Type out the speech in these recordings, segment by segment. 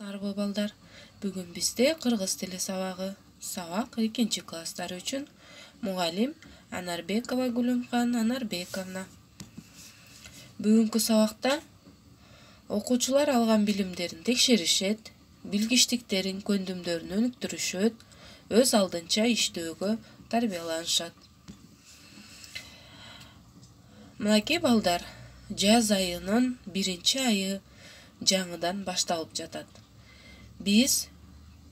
Саламатсыңарбы балдар. Бүгүн бизде кыргыз тили сабагы. Сабак 2-класстар үчүн. Мугалим Анарбекова Гүлүмкан Анарбековна. Бүгүнкү сабакта окуучулар алган билимдерин текшеришет, билгичтиктерин, көндүмдөрүн өнүктүрүшөт, өз алдынча иштөөгө тарбияланышат. Мынакей балдар, жаз айынын 1-айы жаңыдан башталып жатат. Биз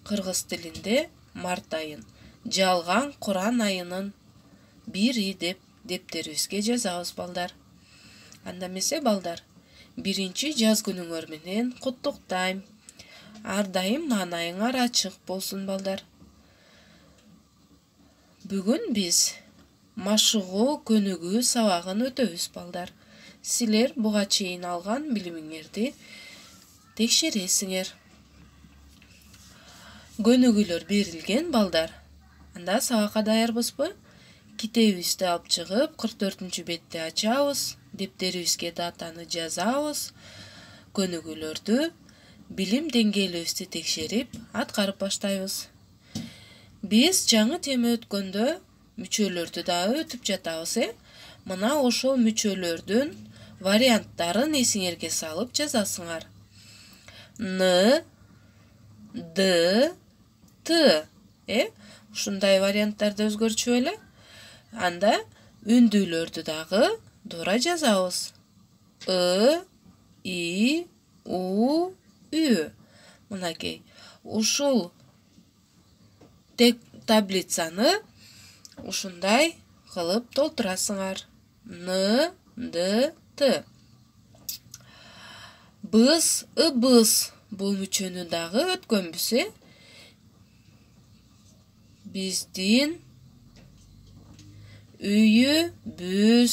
кыргыз тилинде март айын жалган Куран айынын 1 деп дептерибизге жазабыз балдар. Анда эмесе балдар, 1 жаз күнүңөр менен куттуктайм. Ар дайым маанайыңар ачык болсун балдар. Бүгүн биз машыгуу көнүгүү сабагын өтөбүз балдар. Силер буга чейин алган билимиңерди текшересиңер. Көнүгүүлөр берилген балдар. Анда сабакка даярбызбы? Китебибизди алып чыгып, 44-бетти ачабыз, дептерибизге датаны жазабыз, көнүгүүлөрдү, билим деңгээлибизди текшерип, аткарып баштайбыз. Биз жаңы тема өткөндө мүчөлөрдү дагы өтүп жатабыз, Мына ошол мүчөлөрдүн варианттарын эсиңерге салып жазасыңар. Н, Д, Т. Ушундай варианттарды өзгөрчү эле. Анда үндүүлөрдү дагы туура жазабыз. И, И, У, Ү. Мынакей, ушул таблицаны ушундай кылып толтурасыңар. Н, Д, Т. Біз, ыбыз бул мүчөнү дагы өткөнбүз, Биздин үйүбүз,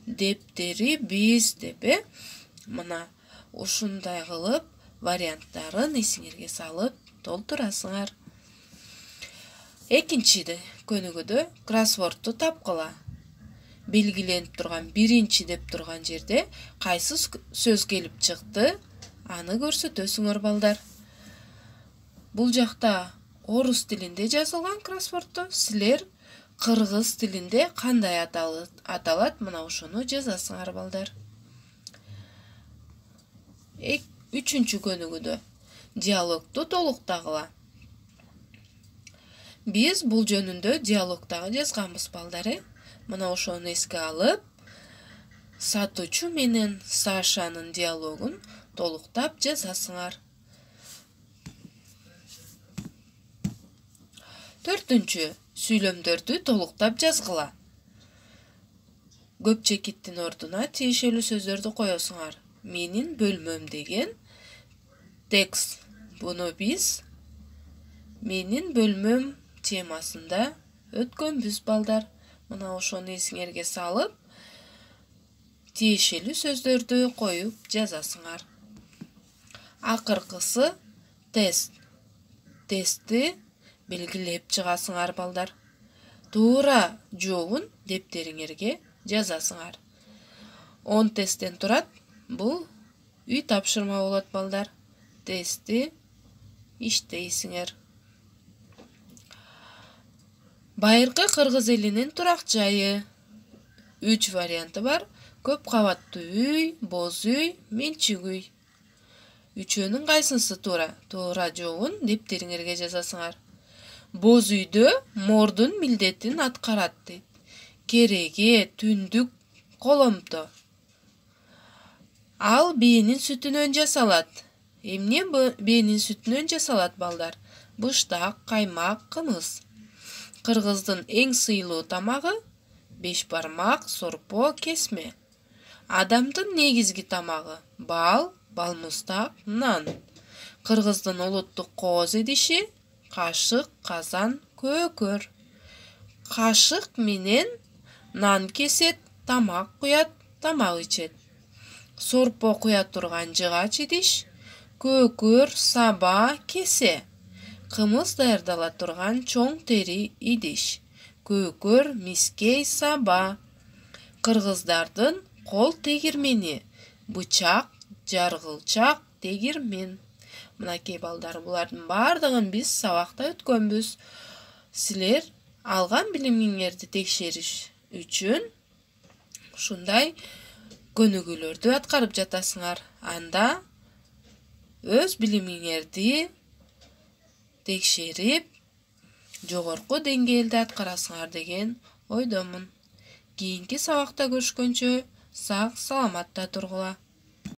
дептери биз деп, Мына ушундай кылып варианттарын эсиңерге салып толтурасыңар. Экинчи көнүгүүдө кроссвордту тапкыла. Белгиленип турган 1 деп турган жерде кайсы сөз келип чыкты, аны көрсөтөсүңөр балдар. Бул жакта орус тилинде жазылган кроссвордту, силер кыргыз тилинде кандай аталат, мына ошону жазасыңар балдар. 3 көнүгүүдө диалогту толуктагыла. Биз бул жөнүндө диалогтагы жазганбыз балдар, Мына ошону эске алып, сатуучу менен Сашанын диалогун толуктап жазасыңар. 4 сүйлөмдөрдү толуктап жазгыла. Көп чекиттин ордуна тиешелүү сөздөрдү коесуңар. Менин бөлмөм деген текст. Буну биз менин бөлмөм темасында өткөнбүз балдар. Мына ошону эсиңерге салып, тиешелүү сөздөрдү коюп жазасыңар. Акыркысы тест. Тестти белгилеп чыгасыңар балдар. Туура жообун дептериңерге жазасыңар. 10 тесттен турат. Бул үй тапшырма болот балдар. Тестти иштейсиңер. Байыркы кыргыз элинин турак жайы. 3 варианты бар. Көп кабаттуу үй, боз үй, менчик үй. Үчөөнүн кайсынысы туура? Туура жообун дептериңерге жазасыңар. Боз үйдө мордун милдетин аткарат дейт. Кереге, түндүк, коломто. Ал бээнин сүтүнөн жасалат. Эмне бээнин сүтүнөн жасалат балдар? Быштак, каймак, кымыз. Кыргыздын эң сыйлуу тамагы бешбармак, сорпо, кесме. Адамдын негизги тамагы бал, балмуздак, нан. Кыргыздын улуттук кооз идиши кашык, казан, көкөр. Кашык менен нан кесет, тамак куят, тамак ичет. Сорпо куя турган жыгач идиш, көкөр, саба, кесе. Кымыз даярдала турган чоң тери идиш, көкөр, мискей, саба. Кыргыздардын кол тегирмени, бычак, жаргылчак, тегирмен. Мынакей балдар, булардын бардыгын биз сабакта өткөнбүз. Силер алган билимиңерди текшериш үчүн ушундай көнүгүүлөрдү аткарып жатасыңар. Анда өз билимиңерди текшерип, жогорку деңгээлде аткарасыңар деген ойдомун. Кийинки сабакта көрүшкөнчө сак саламатта тургула.